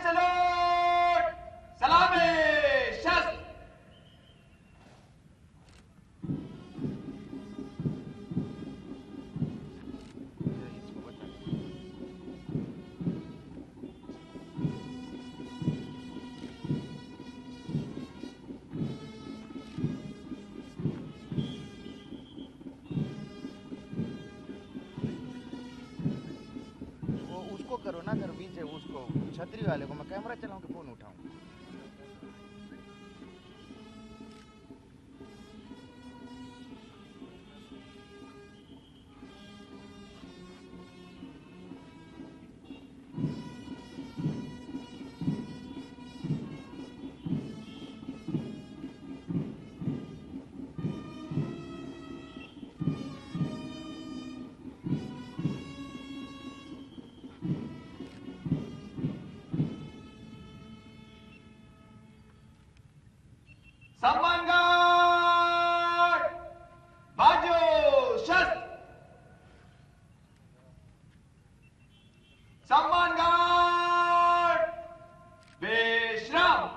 Salute, सलामी, शस्त्र। उसको करो ना, कर बीच है उसको, छतरी वाले को मैं कैमरा चलाऊं कि फोन उठाऊं? सम्मान गार्ड, बाजू, शस्त्र। सम्मान गार्ड, विश्राम।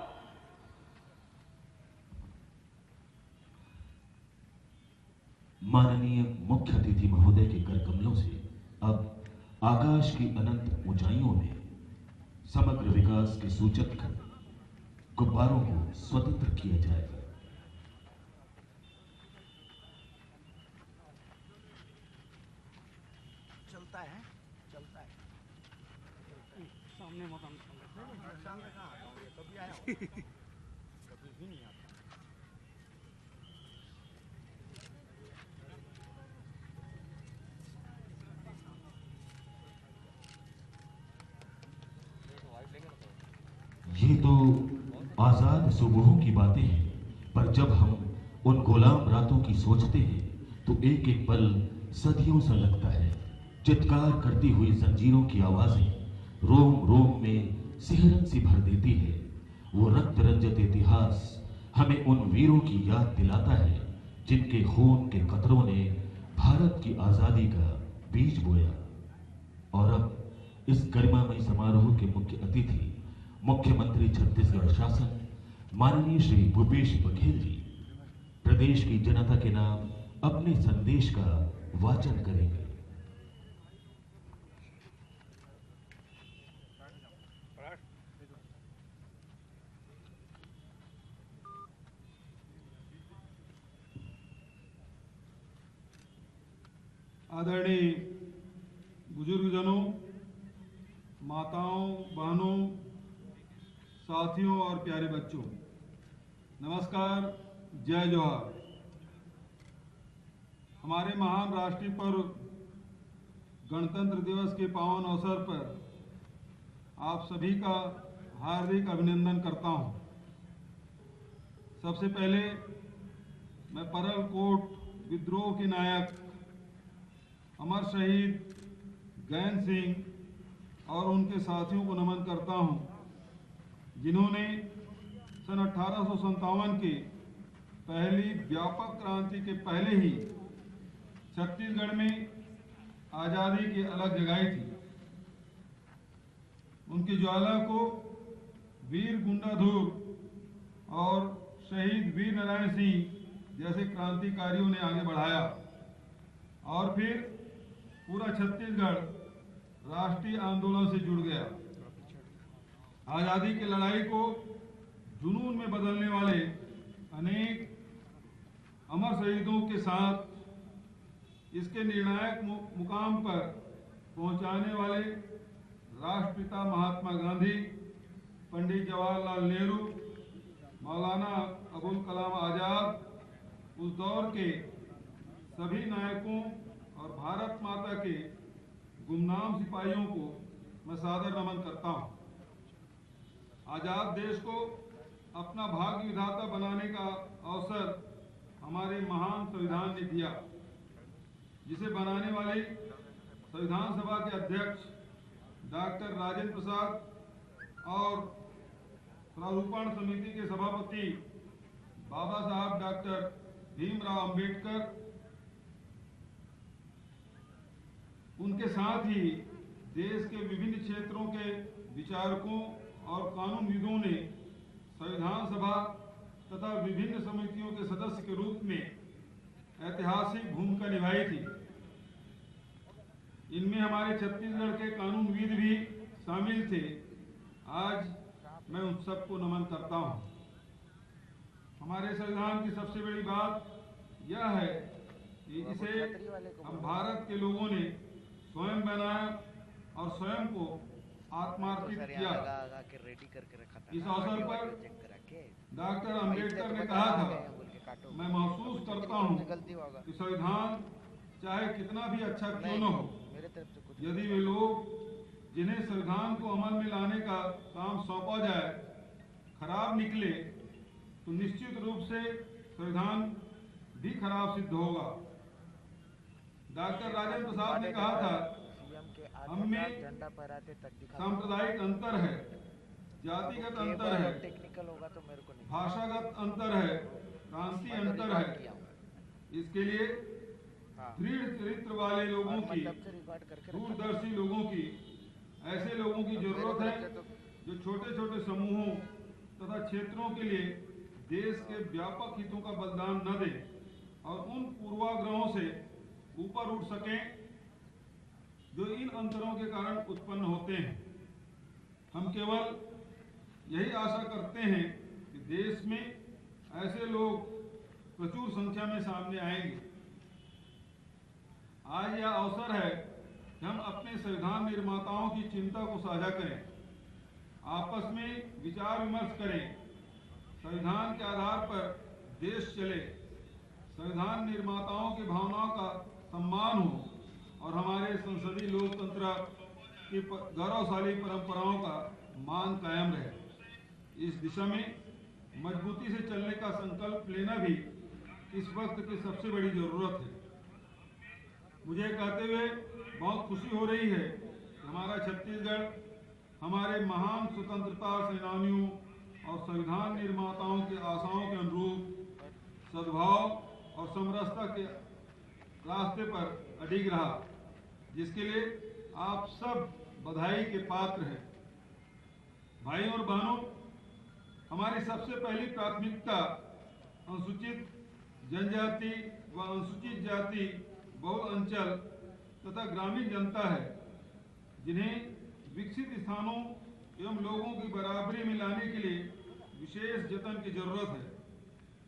माननीय मुख्य अतिथि महोदय के कर कमलों से अब आकाश की अनंत ऊंचाइयों में समग्र विकास के सूचक गुब्बारों को स्वतंत्र किया जाएगा। चलता है, चलता है। सामने मकान सामने कहाँ आता हूँ, कभी आया हूँ? कभी भी नहीं आता। ये तो आजाद सुबहों की बातें हैं, पर जब हम उन गुलाम रातों की सोचते हैं तो एक एक पल सदियों सा लगता है। चित्कार करती हुई जंजीरों की आवाजें रोम रोम में सिहरन सी भर देती है। वो रक्त रंजित इतिहास हमें उन वीरों की याद दिलाता है जिनके खून के कतरों ने भारत की आजादी का बीज बोया। और अब इस गरिमामय समारोह के मुख्य अतिथि मुख्यमंत्री छत्तीसगढ़ शासन माननीय श्री भूपेश बघेल जी प्रदेश की जनता के नाम अपने संदेश का वाचन करेंगे। आदरणीय बुजुर्गजनों, माताओं, बहनों, साथियों और प्यारे बच्चों, नमस्कार, जय जोहार। हमारे महान राष्ट्रीय पर्व गणतंत्र दिवस के पावन अवसर पर आप सभी का हार्दिक अभिनंदन करता हूं। सबसे पहले मैं परल कोट विद्रोह के नायक अमर शहीद गैन सिंह और उनके साथियों को नमन करता हूं, जिन्होंने सन 1857 की पहली व्यापक क्रांति के पहले ही छत्तीसगढ़ में आज़ादी की अलग जगाई थी। उनकी ज्वाला को वीर गुंडाधुर और शहीद वीर नारायण सिंह जैसे क्रांतिकारियों ने आगे बढ़ाया और फिर पूरा छत्तीसगढ़ राष्ट्रीय आंदोलन से जुड़ गया। आज़ादी की लड़ाई को जुनून में बदलने वाले अनेक अमर शहीदों के साथ इसके निर्णायक मुकाम पर पहुंचाने वाले राष्ट्रपिता महात्मा गांधी, पंडित जवाहरलाल नेहरू, मौलाना अबुल कलाम आजाद, उस दौर के सभी नायकों और भारत माता के गुमनाम सिपाहियों को मैं सादर नमन करता हूं। आजाद देश को अपना भाग्य विधाता बनाने का अवसर हमारे महान संविधान ने दिया, जिसे बनाने वाले संविधान सभा के अध्यक्ष डॉक्टर राजेंद्र प्रसाद और प्रारूपण समिति के सभापति बाबा साहब डॉक्टर भीमराव अंबेडकर, उनके साथ ही देश के विभिन्न क्षेत्रों के विचारकों और कानूनविदों ने संविधान सभा तथा विभिन्न समितियों के सदस्य के रूप में ऐतिहासिक भूमिका निभाई थी। इनमें हमारे छत्तीसगढ़ के कानूनविद भी शामिल थे। आज मैं उन सबको नमन करता हूं। हमारे संविधान की सबसे बड़ी बात यह है कि इसे हम भारत के लोगों ने स्वयं बनाया और स्वयं को आत्मार्पित किया। इस अवसर पर डॉक्टर अंबेडकर ने कहा था, मैं महसूस करता हूं कि संविधान चाहे कितना भी अच्छा क्यों न हो, यदि वे लोग जिन्हें संविधान को अमल में लाने का काम सौंपा जाए खराब निकले तो निश्चित रूप से संविधान भी खराब सिद्ध होगा। डॉक्टर राजेंद्र प्रसाद ने कहा था, हम में सांप्रदायिक अंतर है, जातिगत अंतर है, भाषागत अंतर है, प्रांतीय अंतर है। इसके लिए दृढ़ चरित्र वाले लोगों की, दूरदर्शी लोगों की, ऐसे लोगों की जरूरत है जो छोटे छोटे समूहों तथा क्षेत्रों के लिए देश के व्यापक हितों का बलिदान न दें और उन पूर्वाग्रहों से ऊपर उठ सकें जो इन अंतरों के कारण उत्पन्न होते हैं। हम केवल यही आशा करते हैं कि देश में ऐसे लोग प्रचुर संख्या में सामने आएंगे। आज यह अवसर है कि हम अपने संविधान निर्माताओं की चिंता को साझा करें, आपस में विचार विमर्श करें, संविधान के आधार पर देश चले, संविधान निर्माताओं की भावनाओं का सम्मान हो और हमारे संसदीय लोकतंत्र की गौरवशाली परंपराओं का मान कायम रहे। इस दिशा में मजबूती से चलने का संकल्प लेना भी इस वक्त की सबसे बड़ी जरूरत है। मुझे कहते हुए बहुत खुशी हो रही है कि हमारा छत्तीसगढ़ हमारे महान स्वतंत्रता सेनानियों और संविधान निर्माताओं की आशाओं के अनुरूप सद्भाव और समरसता के रास्ते पर अडिग रहा, जिसके लिए आप सब बधाई के पात्र हैं। भाई और बहनों, हमारी सबसे पहली प्राथमिकता अनुसूचित जनजाति व अनुसूचित जाति, बहुल अंचल तथा ग्रामीण जनता है, जिन्हें विकसित स्थानों एवं लोगों की बराबरी में लाने के लिए विशेष जतन की जरूरत है।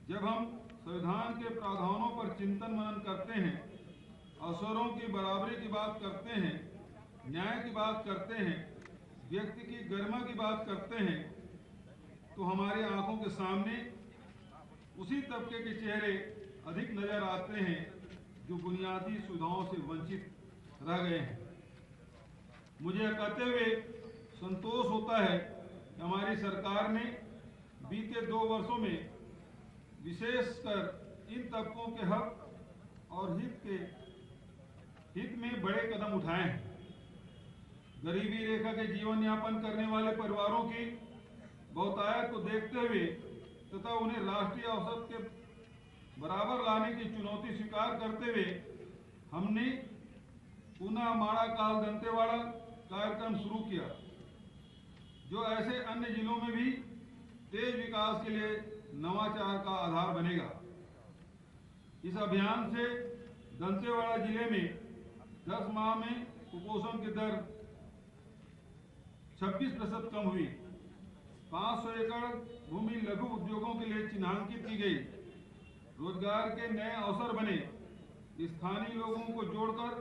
जब हम संविधान के प्रावधानों पर चिंतन मनन करते हैं, अवसरों की बराबरी की बात करते हैं, न्याय की बात करते हैं, व्यक्ति की गरिमा की बात करते हैं, तो हमारी आंखों के सामने उसी तबके के चेहरे अधिक नजर आते हैं जो बुनियादी सुविधाओं से वंचित रह गए हैं। मुझे कहते हुए संतोष होता है कि हमारी सरकार ने बीते 2 वर्षों में विशेषकर इन तबकों के हक और हित में बड़े कदम उठाए हैं। गरीबी रेखा के जीवन यापन करने वाले परिवारों की बहुतायत को देखते हुए तथा उन्हें राष्ट्रीय औसत के बराबर लाने की चुनौती स्वीकार करते हुए हमने पुनः माड़ा काल दंतेवाड़ा कार्यक्रम शुरू किया, जो ऐसे अन्य जिलों में भी तेज विकास के लिए नवाचार का आधार बनेगा। इस अभियान से दंतेवाड़ा जिले में 10 माह में कुपोषण की दर 26% कम हुई। 500 एकड़ भूमि लघु उद्योगों के लिए चिन्हांकित की गई। रोजगार के नए अवसर बने। स्थानीय लोगों को जोड़कर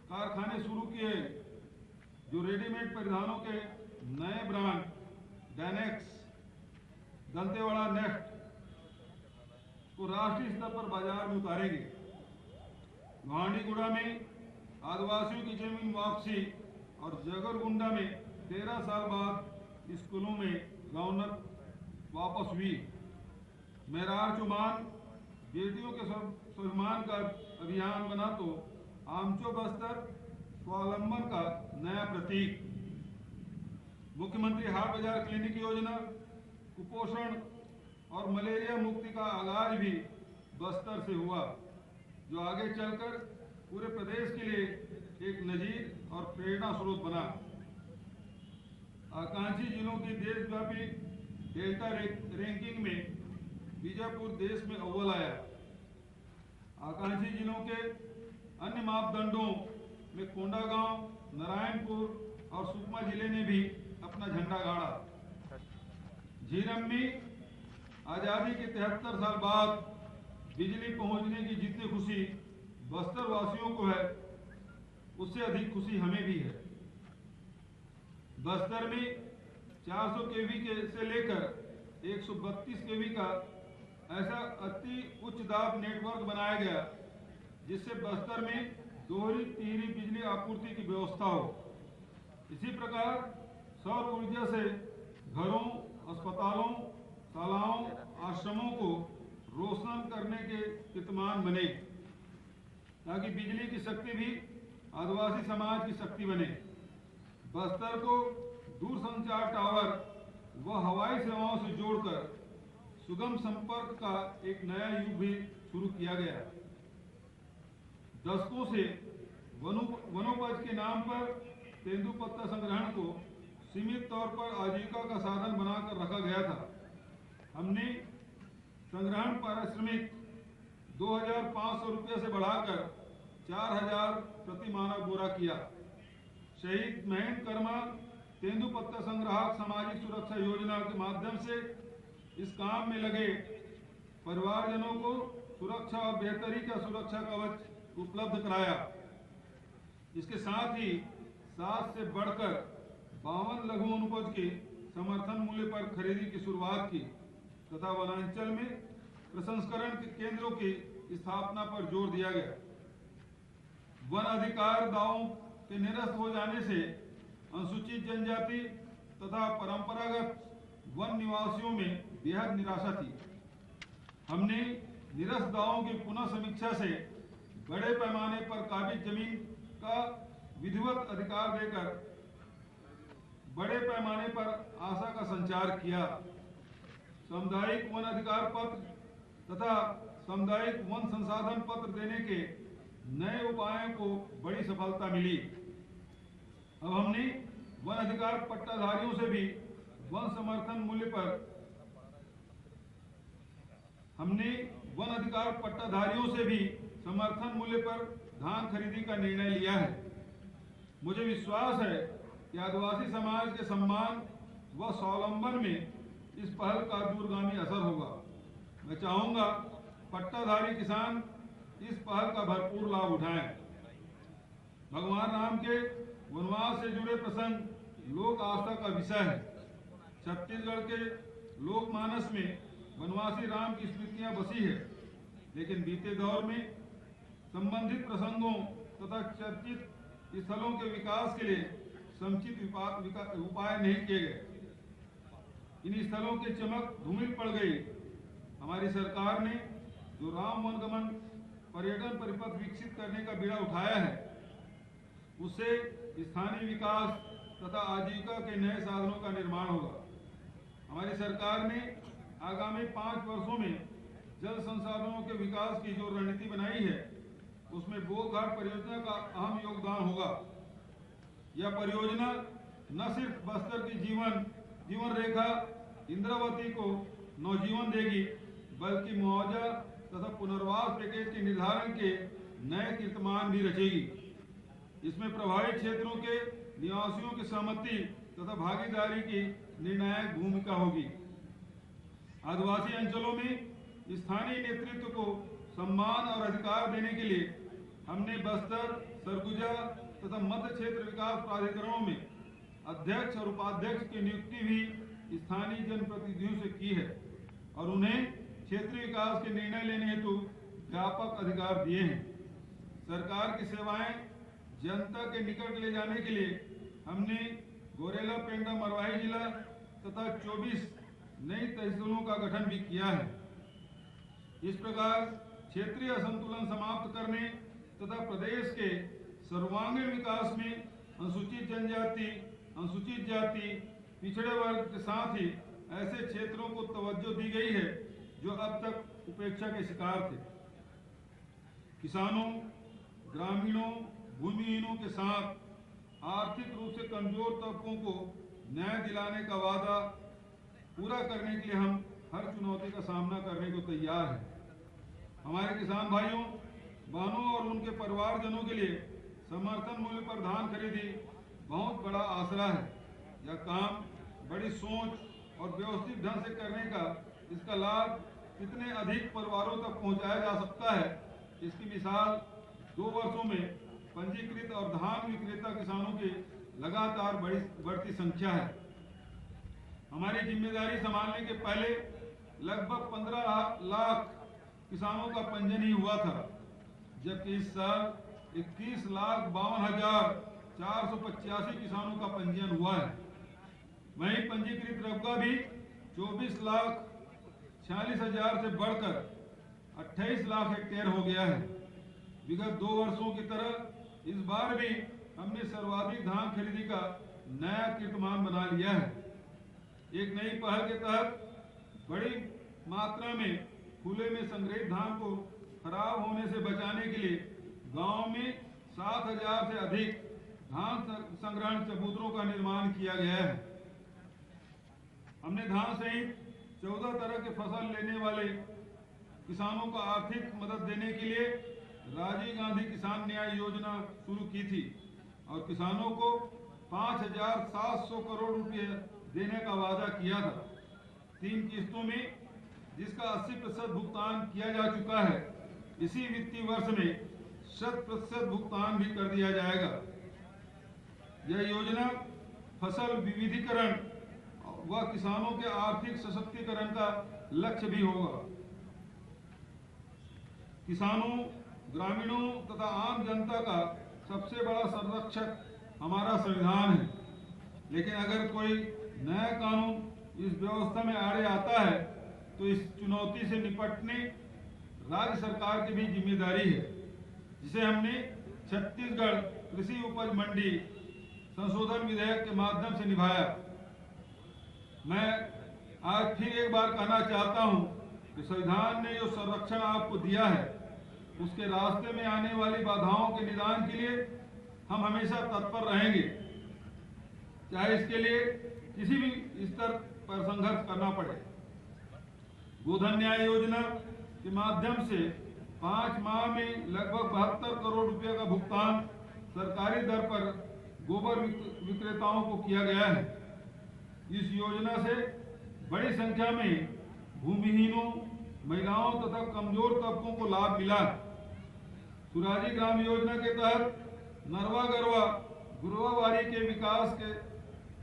कारखाने शुरू किए, जो रेडीमेड परिधानों के नए ब्रांड डैनेक्स, दंतेवाड़ा नेक्स्ट को राष्ट्रीय स्तर पर बाजार में उतारेंगे। गुहांडीगुड़ा में आदिवासियों की जमीन वापसी और जगरगुंडा में 13 साल बाद स्कूलों में रौनक वापस हुई। मेरार चुमान बेटियों के स्वाभिमान का अभियान बना तो आमचो बस्तर स्वावलंबन का नया प्रतीक। मुख्यमंत्री हाट बाजार क्लिनिक योजना, कुपोषण और मलेरिया मुक्ति का आगाज भी बस्तर से हुआ, जो आगे चलकर पूरे प्रदेश के लिए एक नजीर और प्रेरणा स्रोत बना। आकांक्षी जिलों की देशव्यापी डेल्टा रैंकिंग में बीजापुर देश में अव्वल आया। आकांक्षी जिलों के अन्य मापदंडों में कोंडागांव, नारायणपुर और सुकमा जिले ने भी अपना झंडा गाड़ा। झीरम में आजादी के 73 साल बाद बिजली पहुंचने की जितनी खुशी बस्तर वासियों को है, उससे अधिक खुशी हमें भी है। बस्तर में 400 केवी से लेकर 132 केवी का ऐसा अति उच्च दाब नेटवर्क बनाया गया जिससे बस्तर में दोहरी तिहरी बिजली आपूर्ति की व्यवस्था हो। इसी प्रकार सौर ऊर्जा से घरों, अस्पतालों, शालाओं, आश्रमों को रोशन करने के कीर्तिमान बने, ताकि बिजली की शक्ति भी आदिवासी समाज की शक्ति बने। बस्तर को दूरसंचार टावर व हवाई सेवाओं से जोड़कर सुगम संपर्क का एक नया युग भी शुरू किया गया। दशकों से वनोपज के नाम पर तेंदुपत्ता संग्रहण को सीमित तौर पर आजीविका का साधन बनाकर रखा गया था। हमने संग्रहण पारिश्रमिक 2,500 रुपये से बढ़ाकर 4,000 प्रति मानव बोरा किया। शहीद महेंद्र कर्मा तेंदुपत्ता संग्राहक सामाजिक सुरक्षा योजना के माध्यम से इस काम में लगे परिवारजनों को सुरक्षा और बेहतरी का सुरक्षा कवच उपलब्ध कराया। इसके साथ ही 7 से बढ़कर 52 लघु वनोपज के समर्थन मूल्य पर खरीदी की शुरुआत की तथा वनांचल में प्रसंस्करण के केंद्रों की स्थापना पर जोर दिया गया। वन अधिकार दावों के निरस्त हो जाने से अनुसूचित जनजाति तथा परंपरागत वन निवासियों में बेहद निराशा थी। हमने निरस्त दावों की पुनः समीक्षा से बड़े पैमाने पर काबिज जमीन का विधिवत अधिकार देकर बड़े पैमाने पर आशा का संचार किया। सामुदायिक वन अधिकार पत्र तथा सामुदायिक वन संसाधन पत्र देने के नए उपायों को बड़ी सफलता मिली। अब हमने वन अधिकार पट्टाधारियों से भी वन समर्थन मूल्य पर धान खरीदी का निर्णय लिया है। मुझे विश्वास है कि आदिवासी समाज के सम्मान व स्वावलंबन में इस पहल का दूरगामी असर होगा। मैं चाहूंगा पट्टाधारी किसान इस पहल का भरपूर लाभ उठाएं। भगवान राम के वनवास से जुड़े प्रसंग लोक आस्था का विषय है। छत्तीसगढ़ के लोकमानस में वनवासी राम की स्मृतियां बसी है, लेकिन बीते दौर में संबंधित प्रसंगों तथा चर्चित स्थलों के विकास के लिए समुचित उपाय नहीं किए गए। इन स्थलों की चमक धूमिल पड़ गई। हमारी सरकार ने जो राम वनगमन पर्यटन परिपथ विकसित करने का बीड़ा उठाया है, उससे स्थानीय विकास तथा आजीविका के नए साधनों का निर्माण होगा। हमारी सरकार ने आगामी 5 वर्षों में जल संसाधनों के विकास की जो रणनीति बनाई है, उसमें बोघाट परियोजना का अहम योगदान होगा। यह परियोजना न सिर्फ बस्तर की जीवन रेखा इंद्रावती को नवजीवन देगी, बल्कि मुआवजा तथा पुनर्वास पैकेज के निर्धारण के नए कीर्तिमान भी रचेगी। इसमें प्रभावित क्षेत्रों के निवासियों की सहमति तथा भागीदारी की निर्णायक भूमिका होगी। आदिवासी अंचलों में स्थानीय नेतृत्व को सम्मान और अधिकार देने के लिए हमने बस्तर, सरगुजा तथा मध्य क्षेत्र विकास प्राधिकरणों में अध्यक्ष और उपाध्यक्ष की नियुक्ति भी स्थानीय जनप्रतिनिधियों से की है और उन्हें क्षेत्रीय विकास के निर्णय लेने हेतु व्यापक अधिकार दिए हैं। सरकार की सेवाएं जनता के निकट ले जाने के लिए हमने गोरेला, पेंडा, मरवाही जिला तथा 24 नई तहसीलों का गठन भी किया है। इस प्रकार क्षेत्रीय असंतुलन समाप्त करने तथा प्रदेश के सर्वांगीण विकास में अनुसूचित जनजाति, अनुसूचित जाति, पिछड़े वर्ग के साथ ही ऐसे क्षेत्रों को तवज्जो दी गई है जो अब तक उपेक्षा के शिकार थे। किसानों, ग्रामीणों, भूमिहीनों के साथ आर्थिक रूप से कमजोर तबकों को न्याय दिलाने का वादा पूरा करने के लिए हम हर चुनौती का सामना करने को तैयार हैं। हमारे किसान भाइयों बहनों और उनके परिवारजनों के लिए समर्थन मूल्य पर धान खरीदी बहुत बड़ा आसरा है। यह काम बड़ी सोच और व्यवस्थित ढंग से करने का इसका लाभ कितने अधिक परिवारों तक पहुंचाया जा सकता है, इसकी मिसाल 2 वर्षों में पंजीकृत और धान विक्रेता किसानों की लगातार बढ़ती संख्या है। हमारी जिम्मेदारी संभालने के पहले लगभग 15 लाख किसानों का पंजीयन ही हुआ था, जबकि इस साल 21,52,485 किसानों का पंजीयन हुआ है। वहीं पंजीकृत रकबा भी 24,46,000 से बढ़कर 28 लाख हेक्टेयर हो गया है। विगत 2 वर्षों की तरह इस बार भी हमने सर्वाधिक धान खरीदी का नया कीर्तिमान बना लिया है। एक नई पहल के तहत बड़ी मात्रा में खुले में संग्रहित धान को खराब होने से बचाने के लिए गांव में 7,000 से अधिक धान संग्रहण चबूतरों का निर्माण किया गया है। हमने धान सहित 14 तरह के फसल लेने वाले किसानों को आर्थिक मदद देने के लिए राजीव गांधी किसान न्याय योजना शुरू की थी और किसानों को 5,700 करोड़ रुपए देने का वादा किया था। 3 किस्तों में जिसका 80% भुगतान किया जा चुका है। इसी वित्तीय वर्ष में 100% भुगतान भी कर दिया जाएगा। यह योजना फसल विविधीकरण व किसानों के आर्थिक सशक्तिकरण का लक्ष्य भी होगा। किसानों, ग्रामीणों तथा आम जनता का सबसे बड़ा संरक्षक हमारा संविधान है, लेकिन अगर कोई नया कानून इस व्यवस्था में आड़े आता है तो इस चुनौती से निपटने राज्य सरकार की भी जिम्मेदारी है, जिसे हमने छत्तीसगढ़ कृषि उपज मंडी संशोधन विधेयक के माध्यम से निभाया। मैं आज फिर एक बार कहना चाहता हूं कि संविधान ने जो संरक्षण आपको दिया है, उसके रास्ते में आने वाली बाधाओं के निदान के लिए हम हमेशा तत्पर रहेंगे, चाहे इसके लिए किसी भी स्तर पर संघर्ष करना पड़े। गोधन न्याय योजना के माध्यम से 5 माह में लगभग 72 करोड़ रुपए का भुगतान सरकारी दर पर गोबर विक्रेताओं को किया गया है। इस योजना से बड़ी संख्या में भूमिहीनों, महिलाओं तथा कमजोर तबकों को लाभ मिला। सुराजी ग्राम योजना के तहत नरवा गरवा गुरुवाबारी के विकास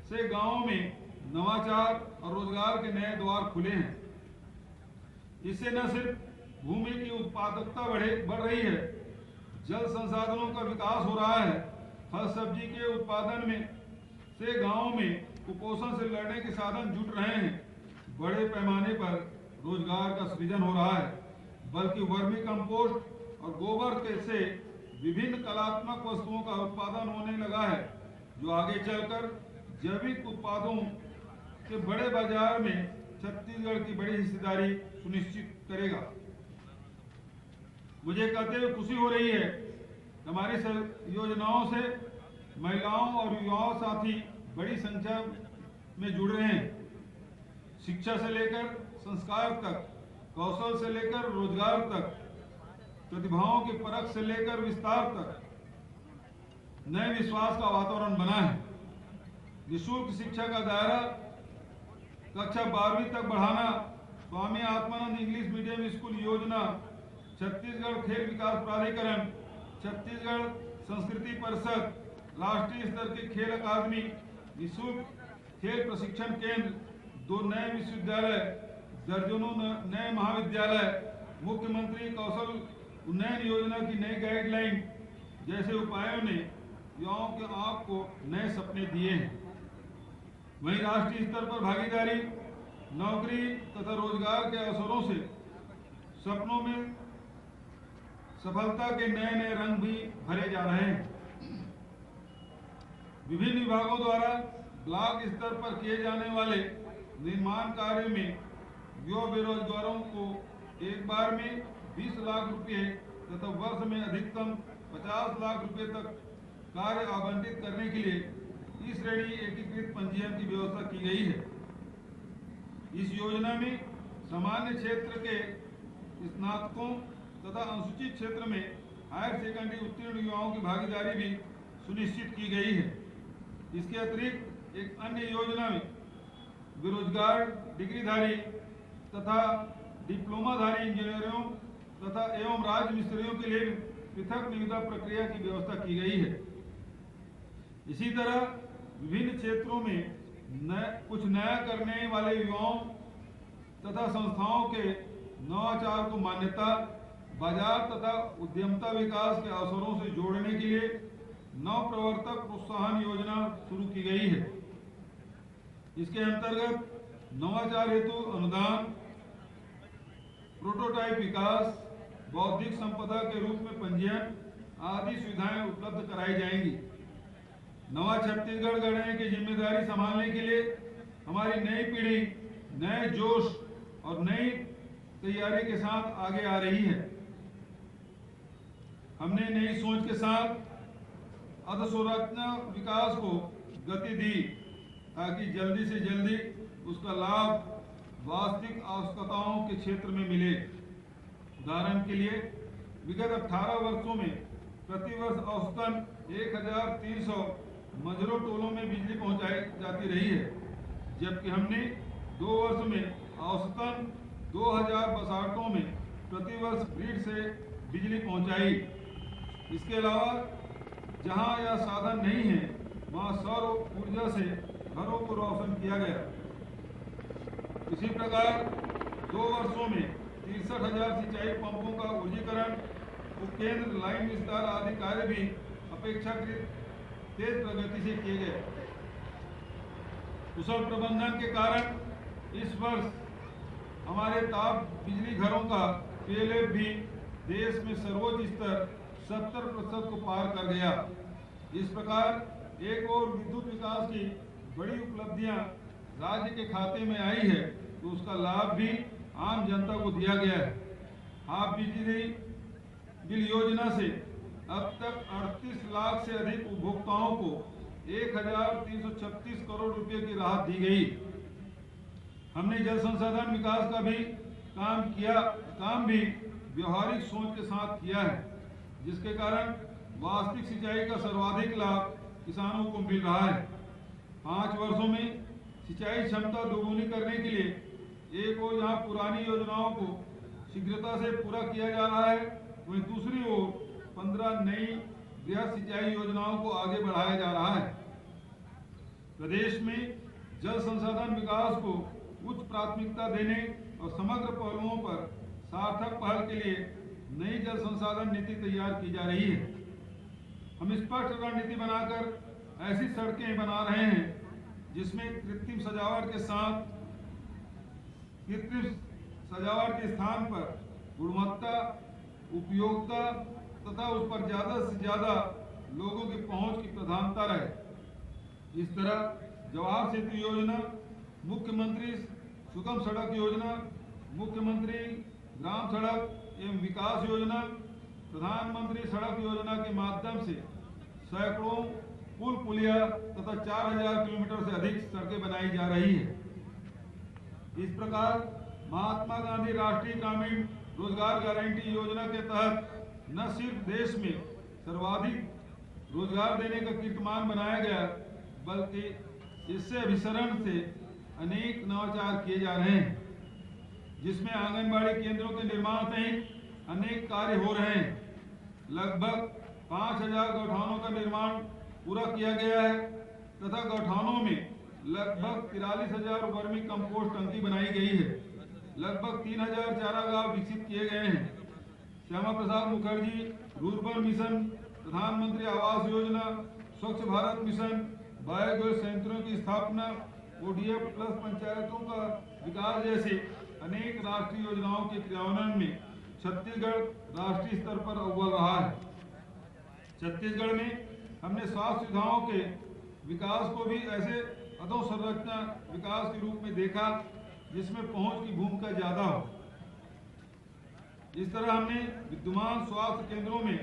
से गांवों में नवाचार और रोजगार के नए द्वार खुले हैं। इससे न सिर्फ भूमि की उत्पादकता बढ़ रही है, जल संसाधनों का विकास हो रहा है, फल सब्जी के उत्पादन में से गांवों में कुपोषण से लड़ने के साधन जुट रहे हैं, बड़े पैमाने पर रोजगार का सृजन हो रहा है, बल्कि वर्मी कंपोस्ट और गोबर से विभिन्न कलात्मक वस्तुओं का उत्पादन होने लगा है, जो आगे चलकर जैविक उत्पादों के बड़े बाजार में छत्तीसगढ़ की बड़ी हिस्सेदारी सुनिश्चित करेगा। मुझे कहते हुए खुशी हो रही है कि हमारी योजनाओं से महिलाओं और युवाओं साथी बड़ी संख्या में जुड़ रहे हैं। शिक्षा से लेकर संस्कार तक, कौशल से लेकर रोजगार तक, प्रतिभाओं की परख से लेकर विस्तार तक नए विश्वास का वातावरण बना है। निःशुल्क शिक्षा का दायरा कक्षा 12वीं तक बढ़ाना, Swami Atmanand English medium school योजना, छत्तीसगढ़ खेल विकास प्राधिकरण, छत्तीसगढ़ संस्कृति परिषद, राष्ट्रीय स्तर की खेल अकादमी, निःशुल्क खेल प्रशिक्षण केंद्र, 2 नए विश्वविद्यालय, दर्जनों नए महाविद्यालय, मुख्यमंत्री कौशल उन्नयन योजना की नई गाइडलाइन जैसे उपायों ने युवाओं के आप को नए सपने दिए हैं। वहीं राष्ट्रीय स्तर पर भागीदारी, नौकरी तथा रोजगार के अवसरों से सपनों में सफलता के नए नए रंग भी भरे जा रहे हैं। विभिन्न विभागों द्वारा ब्लॉक स्तर पर किए जाने वाले निर्माण कार्य में युवा बेरोजगारों को एक बार में 20 लाख रुपए तथा वर्ष में अधिकतम 50 लाख रुपए तक कार्य आवंटित करने के लिए श्रेणी एकीकृत पंजीयन की व्यवस्था की गई है। इस योजना में सामान्य क्षेत्र के स्नातकों तथा अनुसूचित क्षेत्र में हायर सेकेंडरी उत्तीर्ण युवाओं की भागीदारी भी सुनिश्चित की गई है। इसके अतिरिक्त एक अन्य योजना में बेरोजगार डिग्रीधारी तथा डिप्लोमाधारी इंजीनियरों तथा एवं राज मिस्त्रियों के लिए पृथक निविदा प्रक्रिया की व्यवस्था की गई है। इसी तरह विभिन्न क्षेत्रों में कुछ नया करने वाले युवाओं तथा संस्थाओं के नवाचार को मान्यता, बाजार तथा उद्यमता विकास के अवसरों से जोड़ने के लिए नव प्रवर्तक प्रोत्साहन योजना शुरू की गई है। इसके अंतर्गत नवाचार हेतु अनुदान, प्रोटोटाइप विकास, बौद्धिक संपदा के रूप में पंजीयन आदि सुविधाएं उपलब्ध कराई जाएंगी। नवा छत्तीसगढ़ गढ़ने की जिम्मेदारी संभालने के लिए हमारी नई पीढ़ी नए जोश और नई तैयारी के साथ आगे आ रही है। हमने नई सोच के साथ अधोसंरचना विकास को गति दी ताकि जल्दी से जल्दी उसका लाभ वास्तविक आवश्यकताओं के क्षेत्र में मिले। उदाहरण के लिए विगत 18 वर्षों में प्रतिवर्ष औसतन 1300 मजरों टोलों में बिजली पहुंचाई जाती रही है, जबकि हमने 2 वर्ष में औसतन 2000 बसाहटों में प्रतिवर्ष ग्रिड से बिजली पहुंचाई। इसके अलावा जहां यह साधन नहीं है वहां सौर ऊर्जा से घरों को रोशन किया गया। इसी प्रकार 2 वर्षों में 63,000 सिंचाई पंपों का ऊर्जीकरण, उपकेंद्र, लाइन विस्तार आदि कार्य भी अपेक्षाकृत तेज प्रगति से किए गए। कुशल प्रबंधन के कारण इस वर्ष हमारे ताप बिजली घरों का PLF भी देश में सर्वोच्च स्तर 70% को पार कर गया। इस प्रकार एक और विद्युत विकास की बड़ी उपलब्धियां राज्य के खाते में आई है तो उसका लाभ भी आम जनता को दिया गया है। हाफ बिजली बिल योजना से अब तक 38 लाख से अधिक उपभोक्ताओं को 1336 करोड़ रुपए की राहत दी गई। हमने जल संसाधन विकास का भी काम भी व्यवहारिक सोच के साथ किया है, जिसके कारण वास्तविक सिंचाई का सर्वाधिक लाभ किसानों को मिल रहा है। 5 वर्षों में सिंचाई क्षमता दोगुनी करने के लिए एक ओर जहां पुरानी योजनाओं को शीघ्रता से पूरा किया जा रहा है, वहीं दूसरी ओर 15 नई बृहद सिंचाई योजनाओं को आगे बढ़ाया जा रहा है। प्रदेश में जल संसाधन विकास को उच्च प्राथमिकता देने और समग्र पहलुओं पर सार्थक पहल के लिए नई जल संसाधन नीति तैयार की जा रही है। हम स्पष्ट रणनीति बनाकर ऐसी सड़कें बना रहे हैं जिसमें कृत्रिम सजावट के स्थान पर गुणवत्ता, उपयोगिता तथा उस पर ज्यादा से ज्यादा लोगों की पहुंच की प्रधानता रहे। इस तरह जवाहर सेतु योजना, मुख्यमंत्री सुगम सड़क योजना, मुख्यमंत्री ग्राम सड़क एवं विकास योजना, प्रधानमंत्री सड़क योजना के माध्यम से सैकड़ों पुल पुलिया तथा 4000 किलोमीटर से अधिक सड़कें बनाई जा रही है। इस प्रकार महात्मा गांधी राष्ट्रीय ग्रामीण रोजगार गारंटी योजना के तहत न सिर्फ देश में सर्वाधिक रोजगार देने का कीर्तिमान बनाया गया, बल्कि इससे अभिसरण से अनेक नवाचार किए जा रहे हैं, जिसमें आंगनबाड़ी केंद्रों के निर्माण सहित अनेक कार्य हो रहे हैं। लगभग 5000 गौठानों का निर्माण पूरा किया गया है तथा गौठानों में लगभग 43,000 वर्मी कंपोस्ट टंकी बनाई गई है। लगभग 3000 चारागाह विकसित किए गए हैं। श्यामा प्रसाद मुखर्जी रूर्बन मिशन, प्रधानमंत्री आवास योजना, स्वच्छ भारत मिशन, बायोगैस संयंत्रों की स्थापना, ODF प्लस पंचायतों का विकास जैसे अनेक राष्ट्रीय योजनाओं के क्रियान्वयन में छत्तीसगढ़ राष्ट्रीय स्तर पर अव्वल रहा है। छत्तीसगढ़ में हमने स्वास्थ्य सुविधाओं के विकास को भी ऐसे अधोसंरचना विकास के रूप में देखा जिसमें पहुंच की भूमिका ज्यादा हो। इस तरह हमने विद्यमान स्वास्थ्य केंद्रों में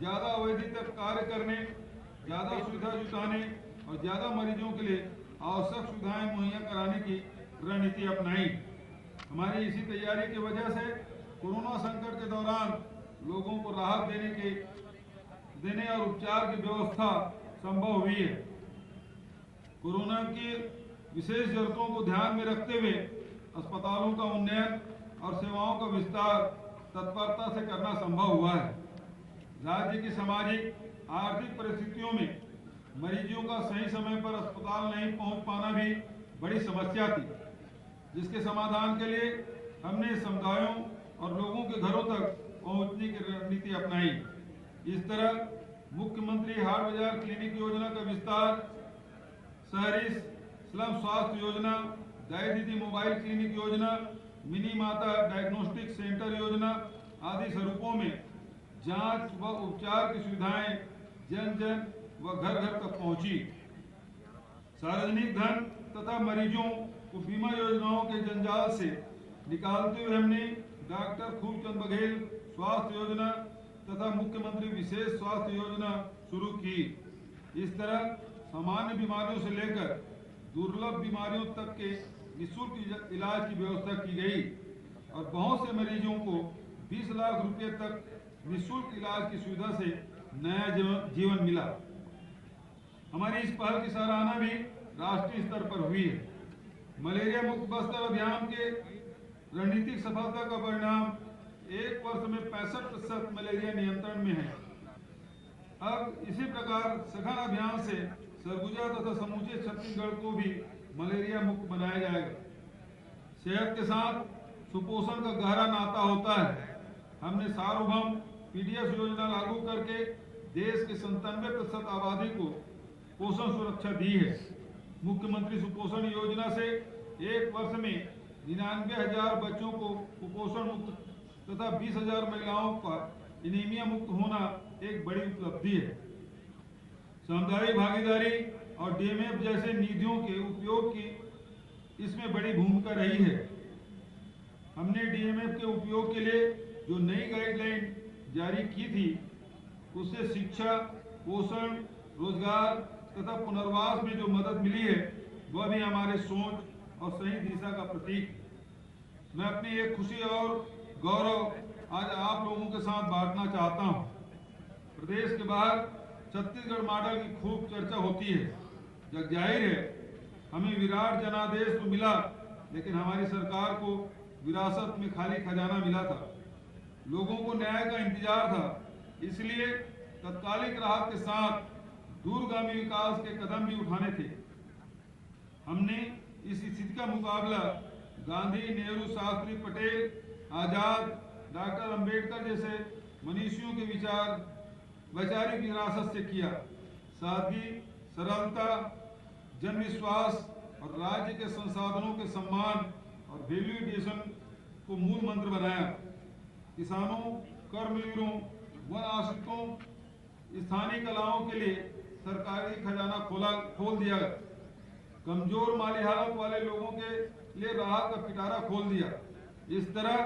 ज्यादा अवधि तक कार्य करने, ज्यादा सुविधा जुटाने और ज्यादा मरीजों के लिए आवश्यक सुविधाएं मुहैया कराने की रणनीति अपनाई। हमारी इसी तैयारी की वजह से कोरोना संकट के दौरान लोगों को राहत देने और उपचार की व्यवस्था संभव हुई है। कोरोना की विशेष जरूरतों को ध्यान में रखते हुए अस्पतालों का उन्नयन और सेवाओं का विस्तार तत्परता से करना संभव हुआ है। राज्य की सामाजिक आर्थिक परिस्थितियों में मरीजों का सही समय पर अस्पताल नहीं पहुंच पाना भी बड़ी समस्या थी, जिसके समाधान के लिए हमने समुदायों और लोगों के घरों तक पहुंचने की रणनीति अपनाई। इस तरह मुख्यमंत्री हाट बाजार क्लिनिक योजना का विस्तार, शहरी स्लम स्वास्थ्य योजना, दाई दीदी मोबाइल क्लिनिक योजना, मिनी माता डायग्नोस्टिक सेंटर योजना आदि स्वरूपों में जांच व उपचार की सुविधाएं जन जन व घर घर तक पहुंची। सार्वजनिक धन तथा मरीजों को बीमा योजनाओं के जंजाल से निकालते हुए हमने डॉक्टर खूबचंद बघेल स्वास्थ्य योजना तथा मुख्यमंत्री विशेष स्वास्थ्य योजना शुरू की। इस तरह सामान्य बीमारियों से लेकर दुर्लभ बीमारियों तक के निःशुल्क इलाज की व्यवस्था की गई और बहुत से मरीजों को 20 लाख रुपए तक निःशुल्क इलाज की सुविधा से नया जीवन मिला। हमारी इस पहल की सराहना भी राष्ट्रीय स्तर पर हुई है। मलेरिया मुक्त बस्तर अभियान के रणनीतिक सफलता का परिणाम 1 वर्ष में 65% मलेरिया नियंत्रण में है। अब इसी प्रकार सघन अभियान से सरगुजा तथा समूचे छत्तीसगढ़ को भी मलेरिया मुक्त बनाया जाएगा। सेहत के साथ सुपोषण का गहरा नाता होता है। हमने सार्वभौम पीडीएस योजना लागू करके देश के 97% आबादी को पोषण सुरक्षा दी है। मुख्यमंत्री सुपोषण योजना से 1 वर्ष में 99,000 बच्चों को कुपोषण मुक्त तथा 20,000 महिलाओं का एनीमिया मुक्त होना एक बड़ी उपलब्धि है। सामुदायिक भागीदारी और डीएमएफ जैसे निधियों के उपयोग की इसमें बड़ी भूमिका रही है। हमने डीएमएफ के उपयोग के लिए जो नई गाइडलाइन जारी की थी, उससे शिक्षा, पोषण, रोजगार तथा पुनर्वास में जो मदद मिली है, वह भी हमारे सोच और सही दिशा का प्रतीक। मैं अपनी एक खुशी और गौरव आज आप लोगों के साथ बांटना चाहता हूं। प्रदेश के बाहर छत्तीसगढ़ मॉडल की खूब चर्चा होती है। जग जाहिर है हमें विराट जनादेश तो मिला, लेकिन हमारी सरकार को विरासत में खाली खजाना मिला था। लोगों को न्याय का इंतजार था, इसलिए तत्कालिक राहत के साथ दूरगामी विकास के कदम भी उठाने थे। हमने इस स्थिति का मुकाबला गांधी, नेहरू, शास्त्री, पटेल, आजाद, डॉक्टर अंबेडकर जैसे मनीषियों के वैचारिक विरासत से किया। सादगी, सरलता, जन विश्वास और राज्य के संसाधनों के सम्मान और वैल्यू एडिशन को मूल मंत्र बनाया। किसानों, कर्मवीरों, वन आश्रितों, स्थानीय कलाओं के लिए सरकारी खजाना खोल दिया। कमजोर माली हालत वाले लोगों के लिए राहत का पिटारा खोल दिया। इस तरह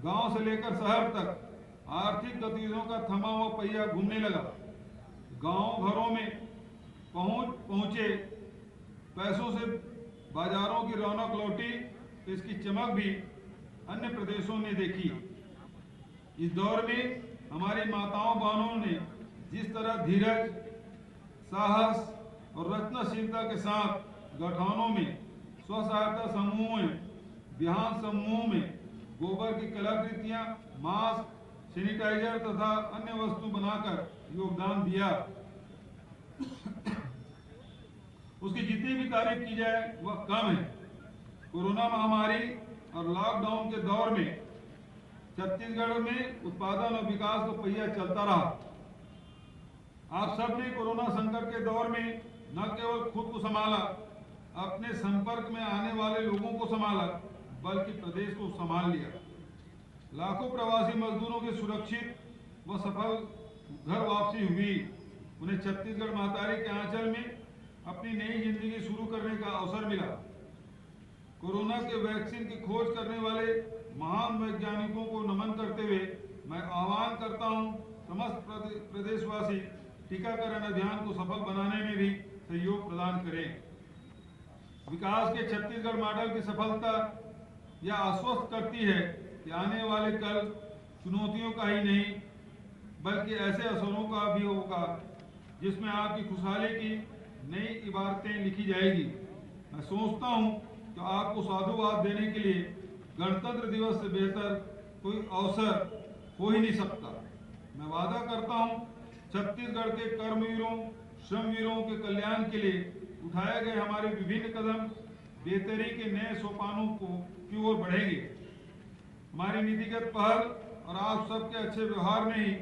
गांव से लेकर शहर तक आर्थिक गतिविधियों का थमा हुआ पहिया घूमने लगा। गांव घरों में पहुंचे पैसों से बाजारों की रौनक लौटी, तो इसकी चमक भी अन्य प्रदेशों ने देखी। इस दौर में हमारी माताओं बहनों ने जिस तरह धीरज, साहस और रचनाशीलता के साथ गठानों में, स्व सहायता समूहों में, बिहान समूहों में गोबर की कलाकृतियां, मास्क, सैनिटाइजर तथा अन्य वस्तु बनाकर योगदान दिया, उसकी जितनी भी तारीफ की जाए वह कम है। कोरोना महामारी और लॉकडाउन के दौर में छत्तीसगढ़ में उत्पादन और विकास का पहिया चलता रहा। आप सब ने कोरोना संकट के दौर में न केवल खुद को संभाला, अपने संपर्क में आने वाले लोगों को संभाला, बल्कि प्रदेश को संभाल लिया। लाखों प्रवासी मजदूरों की सुरक्षित व सफल घर वापसी हुई। उन्हें छत्तीसगढ़ महतारी के आंचल में अपनी नई जिंदगी शुरू करने का अवसर मिला। कोरोना के वैक्सीन की खोज करने वाले महान वैज्ञानिकों को नमन करते हुए मैं आह्वान करता हूं, समस्त प्रदेशवासी टीकाकरण अभियान को सफल बनाने में भी सहयोग प्रदान करें। विकास के छत्तीसगढ़ मॉडल की सफलता यह आश्वस्त करती है कि आने वाले कल चुनौतियों का ही नहीं बल्कि ऐसे अवसरों का भी होगा जिसमें आपकी खुशहाली की नई इबारतें लिखी जाएगी। मैं सोचता हूं कि आपको साधुवाद देने के लिए गणतंत्र दिवस से बेहतर कोई अवसर हो ही नहीं सकता। मैं वादा करता हूं छत्तीसगढ़ के कर्मवीरों श्रमवीरों के कल्याण के लिए उठाए गए हमारे विभिन्न कदम बेहतरी के नए सोपानों की ओर बढ़ेंगे। हमारी नीतिगत पहल और आप सबके अच्छे व्यवहार ने ही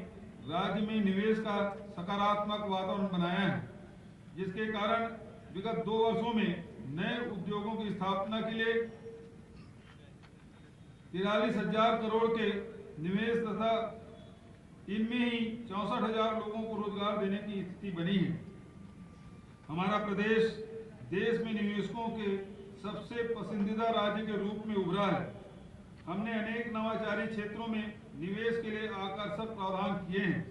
राज्य में निवेश का सकारात्मक वातावरण बनाया है, जिसके कारण विगत 2 वर्षों में नए उद्योगों की स्थापना के लिए 43,000 करोड़ के निवेश तथा इनमें ही 64,000 लोगों को रोजगार देने की स्थिति बनी है। हमारा प्रदेश देश में निवेशकों के सबसे पसंदीदा राज्य के रूप में उभरा है। हमने अनेक नवाचारी क्षेत्रों में निवेश के लिए आकर्षक प्रावधान किए हैं।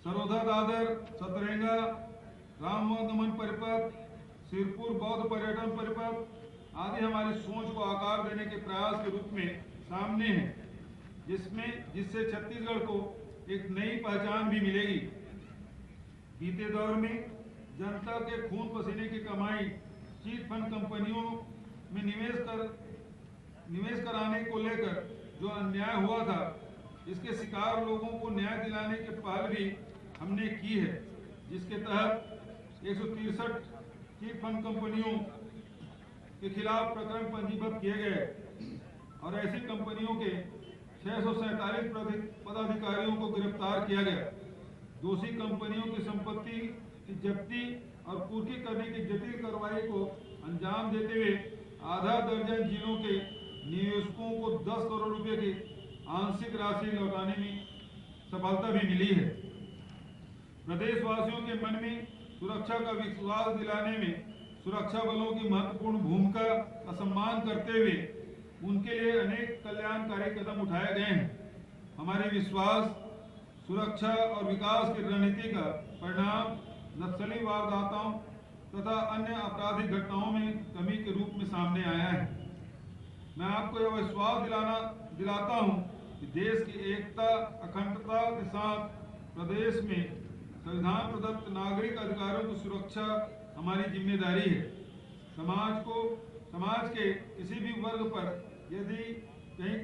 सरोदा दादर सतरंगा राम वनगमन परिपथ सिरपुर बौद्ध पर्यटन परिपथ आदि हमारी सोच को आकार देने के प्रयास के रूप में सामने हैं, जिससे छत्तीसगढ़ को एक नई पहचान भी मिलेगी। बीते दौर में जनता के खून पसीने की कमाई चीट फंड कंपनियों में निवेश कराने को लेकर जो अन्याय हुआ था, इसके शिकार लोगों को न्याय दिलाने की पहल भी हमने की है, जिसके तहत 163 चीट फंड कंपनियों के खिलाफ प्रकरण पंजीबद्ध किए गए और ऐसी कंपनियों के 647 पदाधिकारियों को गिरफ्तार किया गया। दोषी कंपनियों की संपत्ति की जब्ती और पूर्ति करने की जटिल कार्रवाई को अंजाम देते हुए आधा दर्जन जिलों के निवेशकों को 10 करोड़ रुपए की आंशिक राशि लौटाने में सफलता भी मिली है। प्रदेशवासियों के मन में सुरक्षा का विश्वास दिलाने में सुरक्षा बलों की महत्वपूर्ण भूमिका का सम्मान करते हुए उनके लिए अनेक कल्याणकारी कदम उठाए गए हैं। हमारे विश्वास सुरक्षा और विकास की रणनीति का परिणाम नक्सली वारदातों तथा अन्य आपराधिक घटनाओं में कमी के रूप में सामने आया है। मैं आपको यह विश्वास दिलाता हूं कि देश की एकता अखंडता के साथ प्रदेश में संविधान प्रदत्त नागरिक अधिकारों की सुरक्षा हमारी जिम्मेदारी है। समाज के किसी भी वर्ग पर यदि कहीं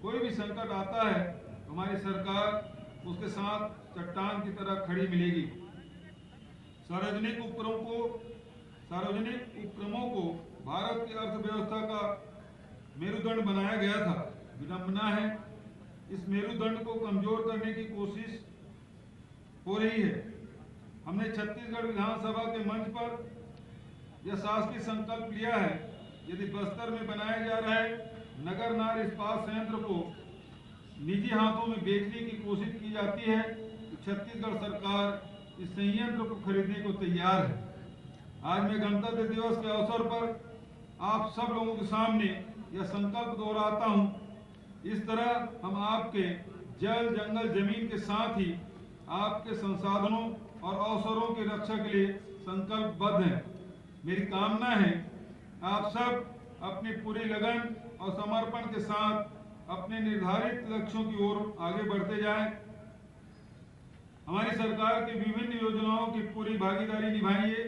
कोई भी संकट आता है, हमारी सरकार उसके साथ चट्टान की तरह खड़ी मिलेगी। सार्वजनिक उपक्रमों को भारत की अर्थव्यवस्था का मेरुदंड बनाया गया था। विडंबना है इस मेरुदंड को कमजोर करने की कोशिश हो रही है। हमने छत्तीसगढ़ विधानसभा के मंच पर यह शासकीय संकल्प लिया है, यदि बस्तर में बनाए जा रहे नगर नार इस्पात संयंत्र को निजी हाथों में बेचने की कोशिश की जाती है तो छत्तीसगढ़ सरकार इस संयंत्र को खरीदने को तैयार है। आज मैं गणतंत्र दिवस के अवसर पर आप सब लोगों के सामने यह संकल्प दोहराता हूं। इस तरह हम आपके जल जंगल जमीन के साथ ही आपके संसाधनों और अवसरों की रक्षा के लिए संकल्पबद्ध हैं। मेरी कामना है आप सब अपनी पूरी लगन और समर्पण के साथ अपने निर्धारित लक्ष्यों की ओर आगे बढ़ते जाएं। हमारी सरकार की विभिन्न योजनाओं की पूरी भागीदारी निभाइए।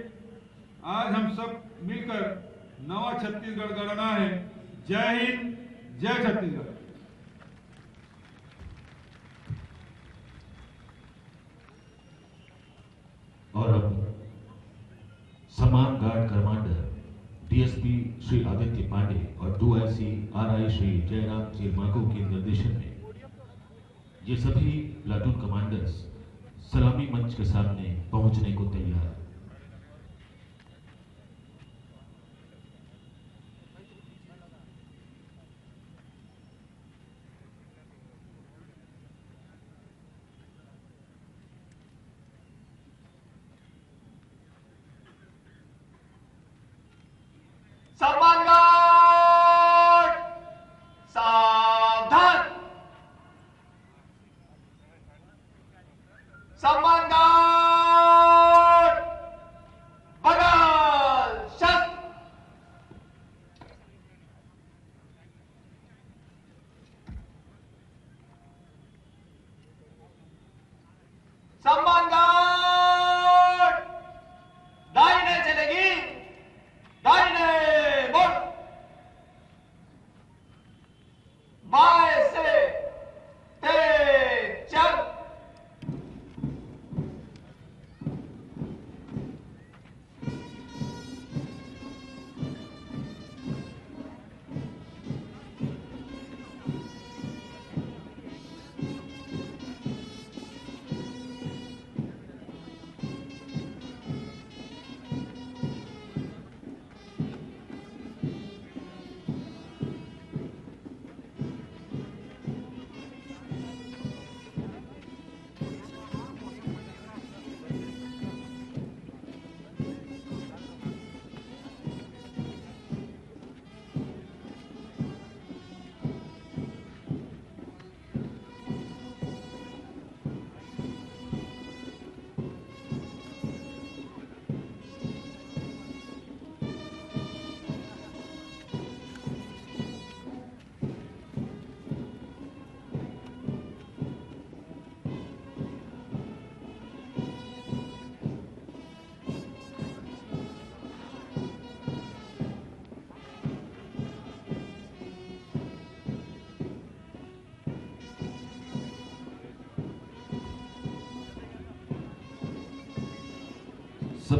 आज हम सब मिलकर नवा छत्तीसगढ़ गढ़ना है। जय हिंद, जय छत्तीसगढ़। और अब सम्मान guard commander DSP Shri Aditya Pandey और 2 IC RI श्री जयराम चिरमाको के निर्देशन में ये सभी प्लाटून कमांडर्स सलामी मंच के सामने पहुंचने को तैयार। सम्मान गार्ड सावधान। सम्मान गार्ड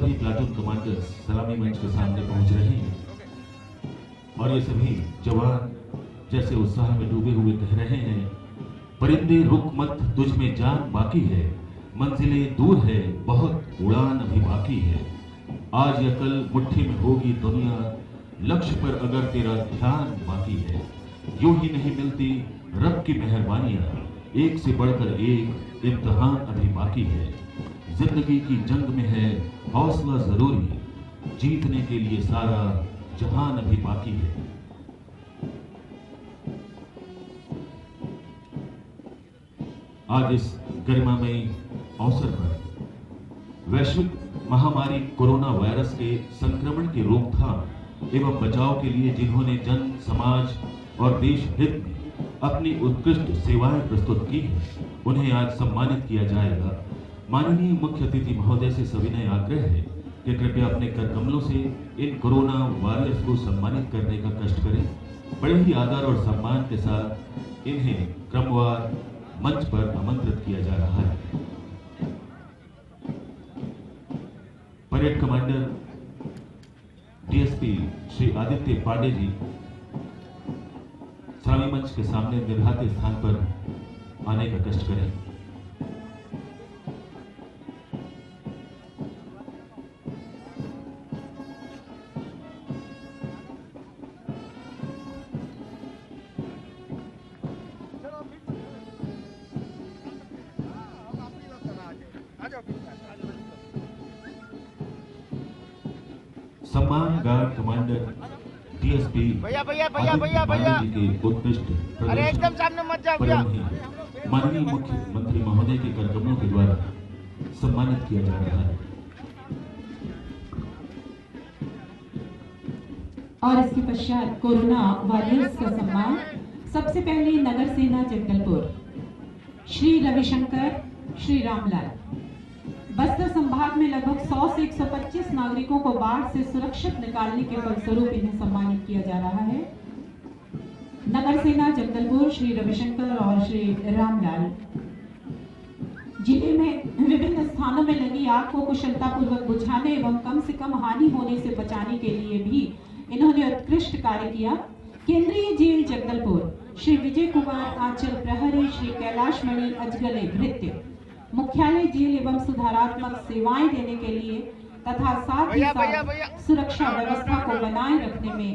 सभी प्लाटून कमांडर सलामी मंच के सामने पहुंच रहे हैं और ये सभी जवान जैसे उत्साह में डूबे हुए कह रहे हैं, परिंदे रुक मत, तुझ में जान बाकी है, मंजिलें दूर है, बहुत उड़ान अभी बाकी है। आज या कल मुट्ठी में होगी दुनिया, लक्ष्य पर अगर तेरा ध्यान बाकी है। यूं ही नहीं मिलती रब की मेहरबानियां, एक से बढ़कर एक इम्तिहान अभी बाकी है। जिंदगी की जंग में है हौसला जरूरी, जीतने के लिए सारा जहान अभी बाकी है। आज इस गरिमामयी अवसर पर वैश्विक महामारी कोरोना वायरस के संक्रमण की रोकथाम एवं बचाव के लिए जिन्होंने जन, समाज और देश हित में अपनी उत्कृष्ट सेवाएं प्रस्तुत की हैं, उन्हें आज सम्मानित किया जाएगा। माननीय मुख्य अतिथि महोदय से सविनय आग्रह है कि कृपया अपने कर कमलों से इन कोरोना वॉरियर्स को सम्मानित करने का कष्ट करें। बड़े ही आदर और सम्मान के साथ इन्हें क्रमवार मंच पर आमंत्रित किया जा रहा है। Parade commander DSP Shri Aditya Pandey ji सलामी मंच के सामने निर्धारित स्थान पर आने का कष्ट करें। सम्मान गार्ड कमांडर डीएसपी भैया के उत्कृष्ट अरे एकदम सामने मत जाओ भैया। माननीय मुख्यमंत्री महोदय के कार्यक्रमों के द्वारा सम्मानित किया जा रहा है। और इसके पश्चात कोरोना वॉरियर्स का सम्मान सबसे पहले नगर सेना जगदलपुर श्री रविशंकर, श्री रामलाल। बस्तर संभाग में लगभग 100 से 125 नागरिकों को बाढ़ से सुरक्षित निकालने के फलस्वरूप इन्हें सम्मानित किया जा रहा है। नगर सेना जगदलपुर श्री रविशंकर और श्री रामलाल। जिले में विभिन्न स्थानों में लगी आग को कुशलतापूर्वक बुझाने एवं कम से कम हानि होने से बचाने के लिए भी इन्होंने उत्कृष्ट कार्य किया। केंद्रीय जेल जगदलपुर श्री विजय कुमार आंचल प्रहरी, श्री कैलाश मणि अजगले भृत्य। मुख्यालय जेल एवं सुधारात्मक सेवाएं देने के लिए तथा साथ ही साथ सुरक्षा व्यवस्था को बनाए रखने में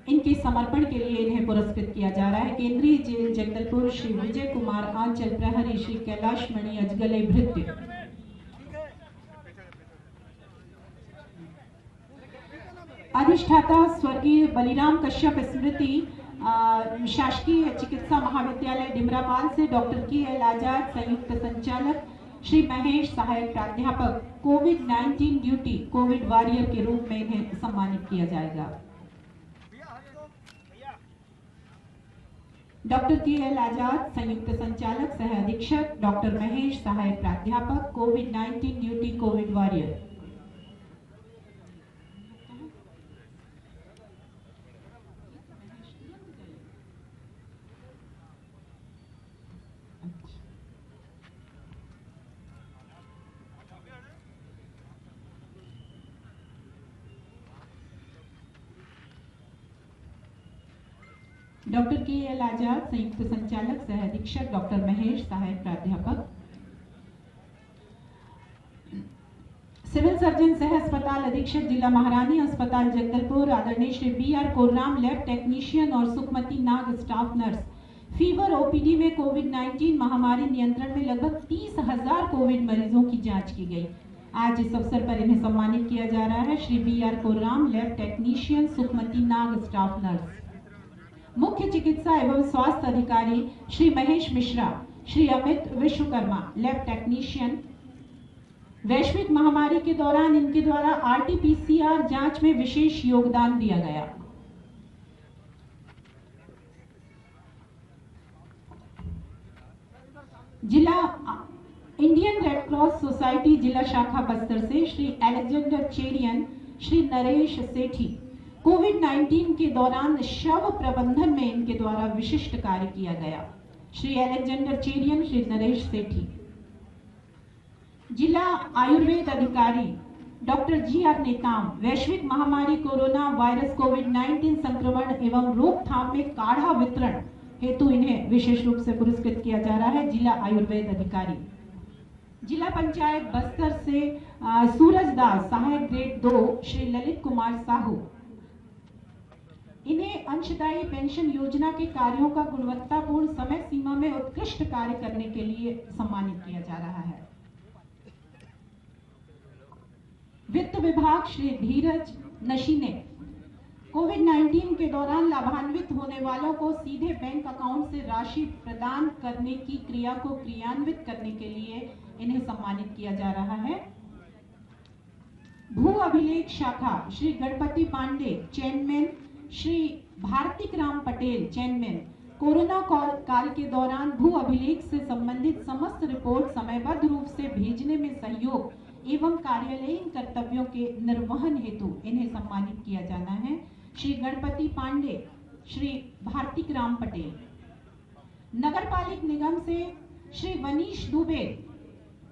इनके समर्पण के लिए इन्हें पुरस्कृत किया जा रहा है। केंद्रीय जेल जगदलपुर श्री विजय कुमार आंचल प्रहरी, श्री कैलाश मणि अजगले भृत्य। अधिष्ठाता स्वर्गीय बलिराम कश्यप स्मृति शासकीय चिकित्सा महाविद्यालय डिमरापाल से डॉक्टर के.एल. आजाद संयुक्त संचालक, श्री महेश सहायक प्राध्यापक, कोविड-19 ड्यूटी कोविड वॉरियर के रूप में इन्हें सम्मानित किया जाएगा। Doctor K L. आजाद संयुक्त संचालक सह अधीक्षक, डॉक्टर महेश सहायक प्राध्यापक, कोविड-19 duty Covid warrior. Doctor K L. Azad संयुक्त संचालक सह अधीक्षक, डॉक्टर महेश सहायक प्राध्यापक। सिविल सर्जन सह अस्पताल अधीक्षक जिला महारानी अस्पताल जगदलपुर आदरणीय Shri B R. Korram lab technician और Sukhmati Nag staff nurse. Fever OPD में कोविड-19 महामारी नियंत्रण में लगभग 30,000 कोविड मरीजों की जांच की गई। आज इस अवसर पर इन्हें सम्मानित किया जा रहा है। Shri B R. Korram lab technician, Sukhmati Nag staff nurse. मुख्य चिकित्सा एवं स्वास्थ्य अधिकारी श्री महेश मिश्रा, श्री अमित विश्वकर्मा लैब टेक्नीशियन। वैश्विक महामारी के दौरान इनके द्वारा आरटी-पीसीआर जांच में विशेष योगदान दिया गया। जिला इंडियन रेड क्रॉस सोसाइटी जिला शाखा बस्तर से श्री अलेक्जेंडर चेरियन, श्री नरेश सेठी। कोविड-19 के दौरान शव प्रबंधन में इनके द्वारा विशिष्ट कार्य किया गया। श्री अलेक्जेंडर चेरियन, श्री नरेश सेठी। जिला आयुर्वेद अधिकारी डॉक्टर जी.आर. नेताम वैश्विक महामारी कोरोना वायरस कोविड-19 संक्रमण एवं रोकथाम में काढ़ा वितरण हेतु इन्हें विशेष रूप से पुरस्कृत किया जा रहा है। जिला आयुर्वेद अधिकारी जिला पंचायत बस्तर से सूरजदास सहायक ग्रेड 2 श्री ललित कुमार साहू, इन्हें अंशदायी पेंशन योजना के कार्यों का गुणवत्तापूर्ण समय सीमा में उत्कृष्ट कार्य करने के लिए सम्मानित किया जा रहा है। वित्त विभाग श्री धीरज नशीने कोविड-19 के दौरान लाभान्वित होने वालों को सीधे बैंक अकाउंट से राशि प्रदान करने की क्रिया को क्रियान्वित करने के लिए इन्हें सम्मानित किया जा रहा है। भू अभिलेख शाखा Shri Ganpati Pandey chairman, Shri Bharti Ram Patel chairman, corona काल के दौरान भू अभिलेख से संबंधित समस्त रिपोर्ट समयबद्ध रूप से भेजने में सहयोग एवं कार्यालयीन कर्तव्यों के निर्वहन हेतु इन्हें सम्मानित किया जाना है। श्री गणपति पांडे, श्री भारती राम पटेल। नगर पालिक निगम से श्री वनीश दुबे,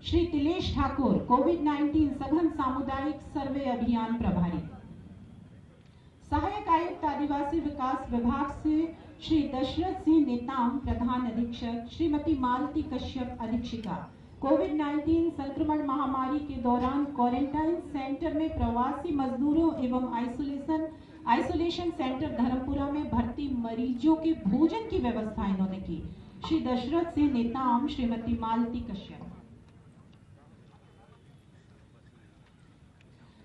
श्री तिलेश ठाकुर कोविड-19 सघन सामुदायिक सर्वे अभियान प्रभारी। सहायक आयुक्त आदिवासी विकास विभाग से श्री दशरथ सिंह नेताम प्रधान अधीक्षक, श्रीमती मालती कश्यप अधीक्षिका, कोविड-19 संक्रमण महामारी के दौरान क्वारंटाइन सेंटर में प्रवासी मजदूरों एवं आइसोलेशन सेंटर धर्मपुरा में भर्ती मरीजों के भोजन की व्यवस्था इन्होंने की। श्री दशरथ सिंह नेताम, श्रीमती मालती कश्यप।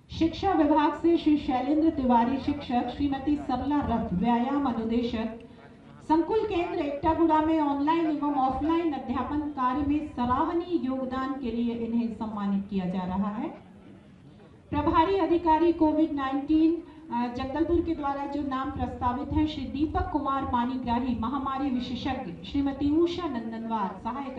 शिक्षा विभाग से श्री शैलेंद्र तिवारी शिक्षक, श्रीमती सरला रथ व्यायाम अनुदेशक, संकुल केंद्र एकटागुड़ा में ऑनलाइन एवं ऑफलाइन अध्यापन कार्य में सराहनीय योगदान के लिए इन्हें सम्मानित किया जा रहा है। प्रभारी अधिकारी कोविड-19 जगदलपुर के द्वारा जो नाम प्रस्तावित है, श्री दीपक कुमार पानीग्राही महामारी विशेषज्ञ, श्रीमती उषा नंदनवार सहायक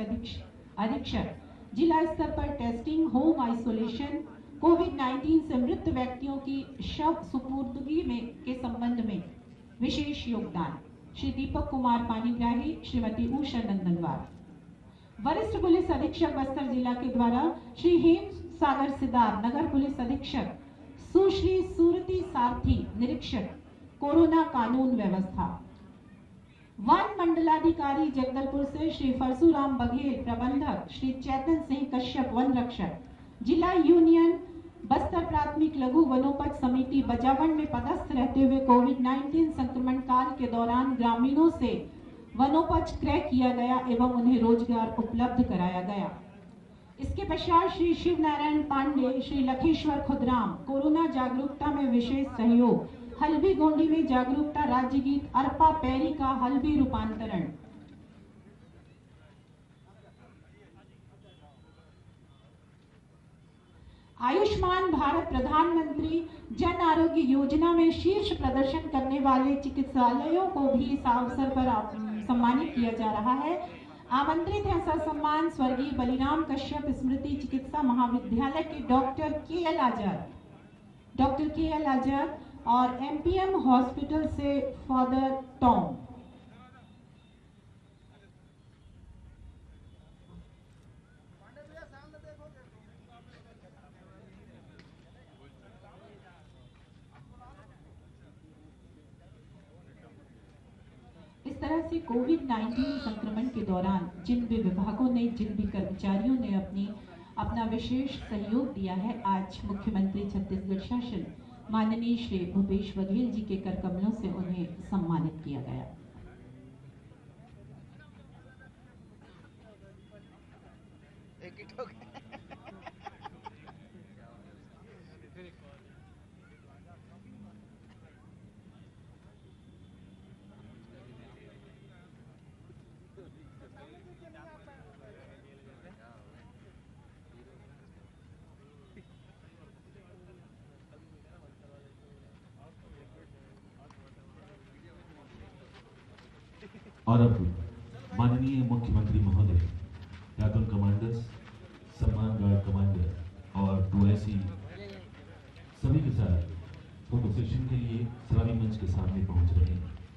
अधीक्षक, जिला स्तर पर टेस्टिंग, होम आइसोलेशन, कोविड-19 से मृत व्यक्तियों की शव सुपुर्दगी के संबंध में विशेष योगदान, श्री दीपक कुमार पानीग्राही, श्रीमती उषा नंदनवार। वरिष्ठ पुलिस अधीक्षक बस्तर जिला के द्वारा श्री हेम सागर सिदार नगर पुलिस अधीक्षक, सुश्री सूरती सारथी निरीक्षक कोरोना कानून व्यवस्था। वन मंडलाधिकारी जगदलपुर से श्री परशुराम बघेल प्रबंधक, श्री चैतन सिंह कश्यप वन रक्षक, जिला यूनियन बस्तर प्राथमिक लघु वनोपज समिति बजावन में पदस्थ रहते हुए कोविड-19 संक्रमण काल के दौरान ग्रामीणों से वनोपज क्रय किया गया एवं उन्हें रोजगार उपलब्ध कराया गया। इसके पश्चात श्री शिव नारायण पांडे, श्री लखेश्वर खुदराम कोरोना जागरूकता में विशेष सहयोग, हल्बी गोंडी में जागरूकता राज्य गीत अरपा पैरी का हल्बी रूपांतरण। आयुष्मान भारत प्रधानमंत्री जन आरोग्य योजना में शीर्ष प्रदर्शन करने वाले चिकित्सालयों को भी इस अवसर पर सम्मानित किया जा रहा है। आमंत्रित है सम्मान स्वर्गीय बलिराम कश्यप स्मृति चिकित्सा महाविद्यालय के डॉक्टर के एल आजाद और एमपीएम हॉस्पिटल से फादर टॉम। इस तरह से कोविड-19 संक्रमण के दौरान जिन भी विभागों ने, जिन भी कर्मचारियों ने अपना विशेष सहयोग दिया है, आज मुख्यमंत्री छत्तीसगढ़ शासन माननीय श्री भूपेश बघेल जी के कर कमलों से उन्हें सम्मानित किया गया। और अब माननीय मुख्यमंत्री महोदय प्लाटून कमांडर्स, सम्मान गार्ड कमांडर और 2SE सभी के साथ फोटो सेशन के लिए सरावी मंच के सामने पहुंच रहे हैं।